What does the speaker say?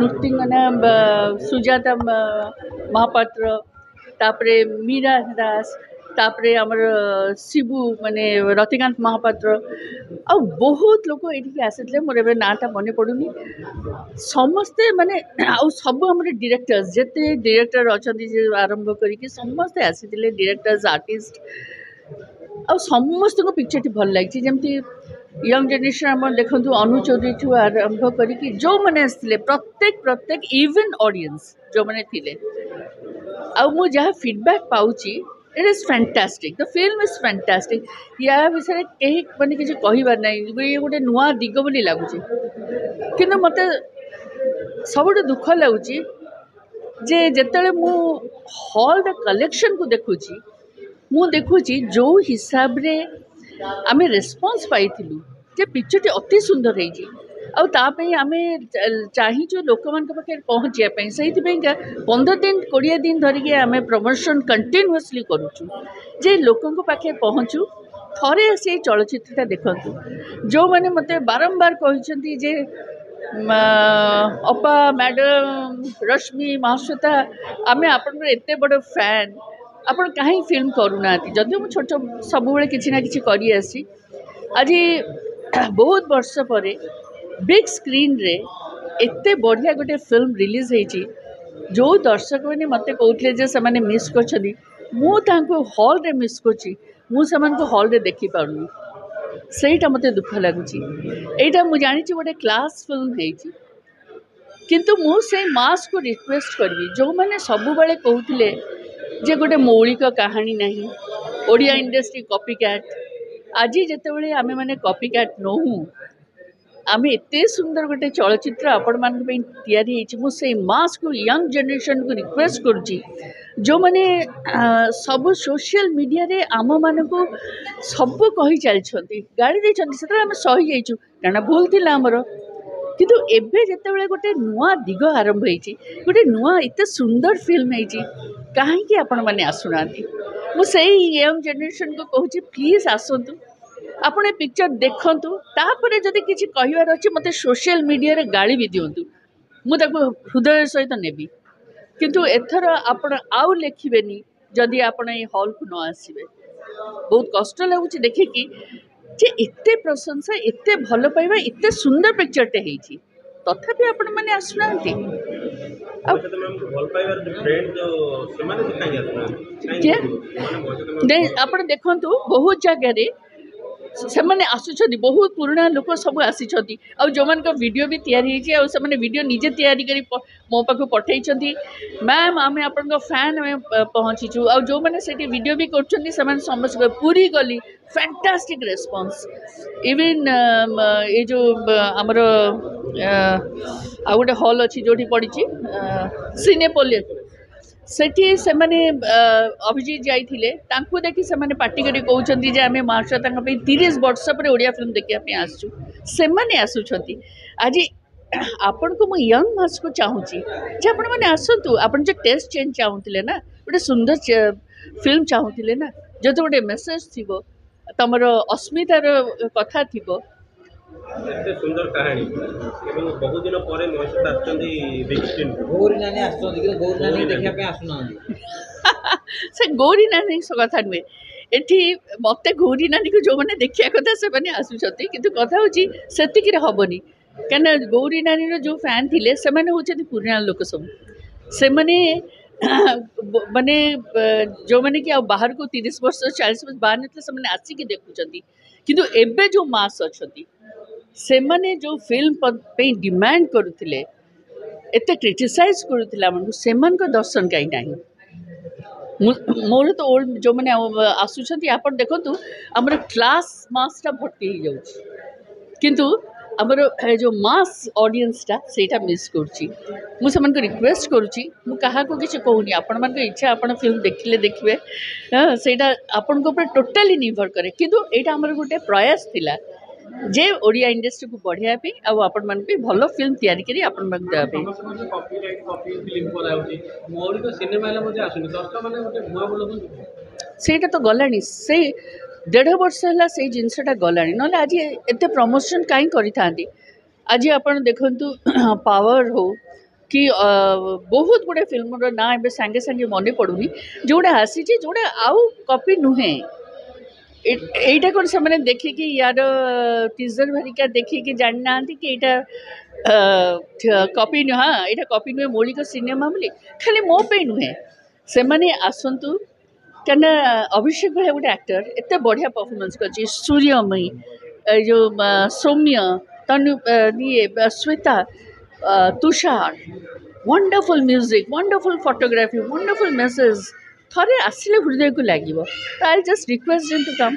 ନୃତ୍ୟଙ୍ଗନା ସୁଜାତା ମହାପାତ୍ର, ତାପରେ ମୀରା ଦାସ, ତାପରେ ଆମର ଶିବୁ ମାନେ ରତିକାନ୍ତ ମହାପାତ୍ର, ଆଉ ବହୁତ ଲୋକ ଏଠିକି ଆସିଥିଲେ। ମୋର ଏବେ ନାଁଟା ମନେ ପଡ଼ୁନି। ସମସ୍ତେ ମାନେ ଆଉ ସବୁ ଆମର ଡିରେକ୍ଟର୍ସ, ଯେତେ ଡିରେକ୍ଟର ଅଛନ୍ତି ଯେ ଆରମ୍ଭ କରିକି ସମସ୍ତେ ଆସିଥିଲେ, ଡିରେକ୍ଟର୍ସ, ଆର୍ଟିଷ୍ଟ, ଆଉ ସମସ୍ତଙ୍କ ପିକ୍ଚରଟି ଭଲ ଲାଗିଛି। ଯେମିତି ୟଙ୍ଗ ଜେନେରେସନ୍ ଆମର ଦେଖନ୍ତୁ, ଅନୁ ଚୌଧୁରୀଠୁ ଆରମ୍ଭ କରିକି ଯେଉଁମାନେ ଆସିଥିଲେ ପ୍ରତ୍ୟେକ ଇଭେନ୍ ଅଡ଼ିଏନ୍ସ ଯେଉଁମାନେ ଥିଲେ, ଆଉ ମୁଁ ଯାହା ଫିଡ଼ବ୍ୟାକ୍ ପାଉଛି, it is fantastic, the film is fantastic. ୟା ବିଷୟରେ କେହି ମାନେ କିଛି କହିବାର ନାହିଁ, ଇଏ ଗୋଟେ ନୂଆ ଦିଗ ବୋଲି ଲାଗୁଛି। କିନ୍ତୁ ମୋତେ ସବୁଠୁ ଦୁଃଖ ଲାଗୁଛି ଯେ ଯେତେବେଳେ ମୁଁ ହଲ୍ର କଲେକ୍ସନ୍କୁ ଦେଖୁଛି, ମୁଁ ଦେଖୁଛି ଯେଉଁ ହିସାବରେ ଆମେ ରେସ୍ପନ୍ସ ପାଇଥିଲୁ ଯେ ପିକ୍ଚରଟି ଅତି ସୁନ୍ଦର ହେଇଛି, ଆଉ ତା ପାଇଁ ଆମେ ଚାହିଁଛୁ ଲୋକମାନଙ୍କ ପାଖରେ ପହଞ୍ଚିବା ପାଇଁ। ସେଇଥିପାଇଁକା 15 ଦିନ 20 ଦିନ ଧରିକି ଆମେ ପ୍ରମୋସନ୍ କଣ୍ଟିନ୍ୟୁଅସ୍ଲି କରୁଛୁ ଯେ ଲୋକଙ୍କ ପାଖରେ ପହଞ୍ଚୁ, ଥରେ ସେଇ ଚଳଚ୍ଚିତ୍ରଟା ଦେଖନ୍ତୁ। ଯେଉଁମାନେ ମୋତେ ବାରମ୍ବାର କହିଛନ୍ତି ଯେ ଅପା, ମ୍ୟାଡ଼ାମ୍, ରଶ୍ମି, ମହାଶ୍ୱେତା, ଆମେ ଆପଣଙ୍କର ଏତେ ବଡ଼ ଫ୍ୟାନ୍, ଆପଣ କାହିଁକି ଫିଲ୍ମ କରୁନାହାନ୍ତି? ଯଦିଓ ମୁଁ ଛୋଟ ସବୁବେଳେ କିଛି ନା କିଛି କରିଆସିଛି, ଆଜି ବହୁତ ବର୍ଷ ପରେ ବିଗ୍ ସ୍କ୍ରିନ୍ରେ ଏତେ ବଢ଼ିଆ ଗୋଟେ ଫିଲ୍ମ ରିଲିଜ୍ ହେଇଛି। ଯେଉଁ ଦର୍ଶକମାନେ ମୋତେ କହୁଥିଲେ ଯେ ସେମାନେ ମିସ୍ କରିଛନ୍ତି, ମୁଁ ତାଙ୍କୁ ହଲ୍ରେ ମିସ୍ କରୁଛି, ମୁଁ ସେମାନଙ୍କୁ ହଲ୍ରେ ଦେଖିପାରୁନି। ସେଇଟା ମୋତେ ଦୁଃଖ ଲାଗୁଛି। ଏଇଟା ମୁଁ ଜାଣିଛି ଗୋଟେ କ୍ଲାସ୍ ଫିଲ୍ମ ହେଇଛି, କିନ୍ତୁ ମୁଁ ସେଇ ମାସ୍କୁ ରିକ୍ୱେଷ୍ଟ କରିବି ଯେଉଁମାନେ ସବୁବେଳେ କହୁଥିଲେ ଯେ ଗୋଟେ ମୌଳିକ କାହାଣୀ ନାହିଁ, ଓଡ଼ିଆ ଇଣ୍ଡଷ୍ଟ୍ରି କପି କ୍ୟାଟ୍। ଆଜି ଯେତେବେଳେ ଆମେମାନେ କପି କ୍ୟାଟ୍ ନୋହୁଁ, ଆମେ ଏତେ ସୁନ୍ଦର ଗୋଟେ ଚଳଚ୍ଚିତ୍ର ଆପଣମାନଙ୍କ ପାଇଁ ତିଆରି ହେଇଛି, ମୁଁ ସେଇ ମାସ୍କୁ ୟଙ୍ଗ ଜେନେରେସନ୍କୁ ରିକ୍ୱେଷ୍ଟ କରୁଛି ଯେଉଁମାନେ ସବୁ ସୋସିଆଲ ମିଡ଼ିଆରେ ଆମମାନଙ୍କୁ ସବୁ କହି ଚାଲିଛନ୍ତି, ଗାଳି ଦେଇଛନ୍ତି। ସେତେବେଳେ ଆମେ ସହିଯାଇଛୁ କାରଣ ଭୁଲ ଥିଲା ଆମର। କିନ୍ତୁ ଏବେ ଯେତେବେଳେ ଗୋଟେ ନୂଆ ଦିଗ ଆରମ୍ଭ ହେଇଛି, ଗୋଟେ ନୂଆ ଏତେ ସୁନ୍ଦର ଫିଲ୍ମ ହେଇଛି, କାହିଁକି ଆପଣମାନେ ଆସୁନାହାନ୍ତି? ମୁଁ ସେଇ ୟଙ୍ଗ ଜେନେରେସନ୍କୁ କହୁଛି, ପ୍ଲିଜ୍ ଆସନ୍ତୁ, ଆପଣ ଏ ପିକ୍ଚର ଦେଖନ୍ତୁ, ତାପରେ ଯଦି କିଛି କହିବାର ଅଛି ମୋତେ ସୋସିଆଲ ମିଡ଼ିଆରେ ଗାଳି ବି ଦିଅନ୍ତୁ, ମୁଁ ତାକୁ ହୃଦୟ ସହିତ ନେବି। କିନ୍ତୁ ଏଥର ଆପଣ ଆଉ ଲେଖିବେନି ଯଦି ଆପଣ ଏଇ ହଲ୍କୁ ନ ଆସିବେ। ବହୁତ କଷ୍ଟ ଲାଗୁଛି ଦେଖିକି ଯେ ଏତେ ପ୍ରଶଂସା, ଏତେ ଭଲ ପାଇବା, ଏତେ ସୁନ୍ଦର ପିକ୍ଚରଟେ ହେଇଛି, ତଥାପି ଆପଣମାନେ ଆସୁନାହାନ୍ତି। ଆଉ ଆପଣ ଦେଖନ୍ତୁ ବହୁତ ଜାଗାରେ ସେମାନେ ଆସୁଛନ୍ତି, ବହୁତ ପୁରୁଣା ଲୋକ ସବୁ ଆସିଛନ୍ତି, ଆଉ ଯେଉଁମାନଙ୍କ ଭିଡ଼ିଓ ବି ତିଆରି ହେଇଛି, ଆଉ ସେମାନେ ଭିଡ଼ିଓ ନିଜେ ତିଆରି କରି ମୋ ପାଖକୁ ପଠାଇଛନ୍ତି। ମ୍ୟାମ୍, ଆମେ ଆପଣଙ୍କ ଫ୍ୟାନ୍, ଆମେ ପହଞ୍ଚିଛୁ। ଆଉ ଯେଉଁମାନେ ସେଠି ଭିଡ଼ିଓ ବି କରୁଛନ୍ତି, ସେମାନେ ସମସ୍ତେ ପୁରୀ ଗଲି, ଫ୍ୟାଣ୍ଟାଷ୍ଟିକ୍ ରେସ୍ପନ୍ସ। ଇଭିନ୍ ଏ ଯେଉଁ ଆମର ଆଉ ଗୋଟେ ହଲ୍ ଅଛି ଯେଉଁଠି ପଡ଼ିଛି ସିନେପୋଲିସ୍, ସେଠି ସେମାନେ ଅଭିଜିତ ଯାଇଥିଲେ, ତାଙ୍କୁ ଦେଖି ସେମାନେ ପାଟି କରି କହୁଛନ୍ତି ଯେ ଆମେ ମହାଶ୍ୱେତାଙ୍କ ପାଇଁ 30 ବର୍ଷ ପରେ ଓଡ଼ିଆ ଫିଲ୍ମ ଦେଖିବା ପାଇଁ ଆସିଛୁ। ସେମାନେ ଆସୁଛନ୍ତି। ଆଜି ଆପଣଙ୍କୁ ମୁଁ ୟଙ୍ଗ ମାସ୍କୁ ଚାହୁଁଛି ଯେ ଆପଣମାନେ ଆସନ୍ତୁ। ଆପଣ ଯେ ଟେଷ୍ଟ ଚେଞ୍ଜ ଚାହୁଁଥିଲେ ନା, ଗୋଟେ ସୁନ୍ଦର ଫିଲ୍ମ ଚାହୁଁଥିଲେ ନା, ଯଦି ଗୋଟେ ମେସେଜ୍ ଥିବ, ତମର ଅସ୍ମିତାର କଥା ଥିବ। ଏତେ ସୁନ୍ଦର କାହାଣୀ ଏବଂ ବହୁ ଦିନ ପରେ ମହାଶ୍ୱେତା ଆସୁଛନ୍ତି ବିଗ୍ ସ୍କ୍ରିନ୍। ଗୌରୀ ନାନୀ ଆସୁଛନ୍ତି କିନ୍ତୁ ଗୌରୀ ନାନୀ ଦେଖିବା ପାଇଁ ଆସୁନାହାନ୍ତି। ସେ ଗୌରୀ ନାନୀ କଥା ନୁହେଁ, ଏଠି ମୋତେ ଗୌରୀ ନାନୀକୁ ଯେଉଁମାନେ ଦେଖିବା କଥା ସେମାନେ ଆସୁଛନ୍ତି, କିନ୍ତୁ କଥା ହେଉଛି ସେତିକିରେ ହେବନି। କାହିଁକିନା ଗୌରୀ ନାନୀର ଯେଉଁ ଫ୍ୟାନ୍ ଥିଲେ ସେମାନେ ହେଉଛନ୍ତି ପୁରୁଣା ଲୋକ ସବୁ। ସେମାନେ ମାନେ ଯେଉଁମାନେ କି ଆଉ ବାହାରକୁ 30 ବର୍ଷ 40 ବର୍ଷ ବାହାର ନଥିଲେ, ସେମାନେ ଆସିକି ଦେଖୁଛନ୍ତି। କିନ୍ତୁ ଏବେ ଯେଉଁ ମାସ୍ ଅଛନ୍ତି, ସେମାନେ ଯେଉଁ ଫିଲ୍ମ ପାଇଁ ଡିମାଣ୍ଡ କରୁଥିଲେ, ଏତେ କ୍ରିଟିସାଇଜ୍ କରୁଥିଲେ ଆମକୁ, ସେମାନଙ୍କ ଦର୍ଶନ କାହିଁ ନାହିଁ? ମୋର ତ ଓଲ୍ଡ ଯେଉଁମାନେ ଆସୁଛନ୍ତି, ଆପଣ ଦେଖନ୍ତୁ ଆମର କ୍ଲାସ୍ ମାସ୍ଟା ଭର୍ତ୍ତି ହେଇଯାଉଛି, କିନ୍ତୁ ଆମର ଯେଉଁ ମାସ୍ ଅଡ଼ିଏନ୍ସଟା ସେଇଟା ମିସ୍ କରୁଛି। ମୁଁ ସେମାନଙ୍କୁ ରିକ୍ୱେଷ୍ଟ କରୁଛି, ମୁଁ କାହାକୁ କିଛି କହୁନି, ଆପଣମାନଙ୍କ ଇଚ୍ଛା, ଆପଣ ଫିଲ୍ମ ଦେଖିଲେ ଦେଖିବେ, ସେଇଟା ଆପଣଙ୍କ ଉପରେ ଟୋଟାଲି ନିର୍ଭର କରେ। କିନ୍ତୁ ଏଇଟା ଆମର ଗୋଟେ ପ୍ରୟାସ ଥିଲା ଯେ ଓଡ଼ିଆ ଇଣ୍ଡଷ୍ଟ୍ରିକୁ ବଢ଼ାଇବା ପାଇଁ, ଆଉ ଆପଣମାନଙ୍କ ପାଇଁ ଭଲ ଫିଲ୍ମ ତିଆରି କରି ଆପଣମାନଙ୍କୁ ଦେବା ପାଇଁ। ସେଇଟା ତ ଗଲାଣି, ସେଇ 1.5 ବର୍ଷ ହେଲା ସେଇ ଜିନିଷଟା ଗଲାଣି, ନହେଲେ ଆଜି ଏତେ ପ୍ରମୋସନ୍ କାହିଁ କରିଥାନ୍ତି? आज आपण देखंतु पावर हो कि बहुत गुड़े फिल्म ना ए सांगे सांगे मन पड़ूनी जोड़ा आसी जोड़ा आउ कॉपी नुहे एटा कौन से मैंने देखिए यार टीजर भरिका देखिए जानी ना कि यहाँ कॉपी नुह हाँ यहाँ कॉपी नुहे मौलिक सिनेमा बोली खाली मो पे नुहे से मैंने आसतु क्या अभिषेक भाई गोटे एक्टर एत बढ़िया परफॉर्मेंस कर सूर्यमयी जो सौम्य तनु ये Shweta Tushar wonderful music wonderful photography wonderful message थरे आसिले हृदय को लगे तो I just request them to come.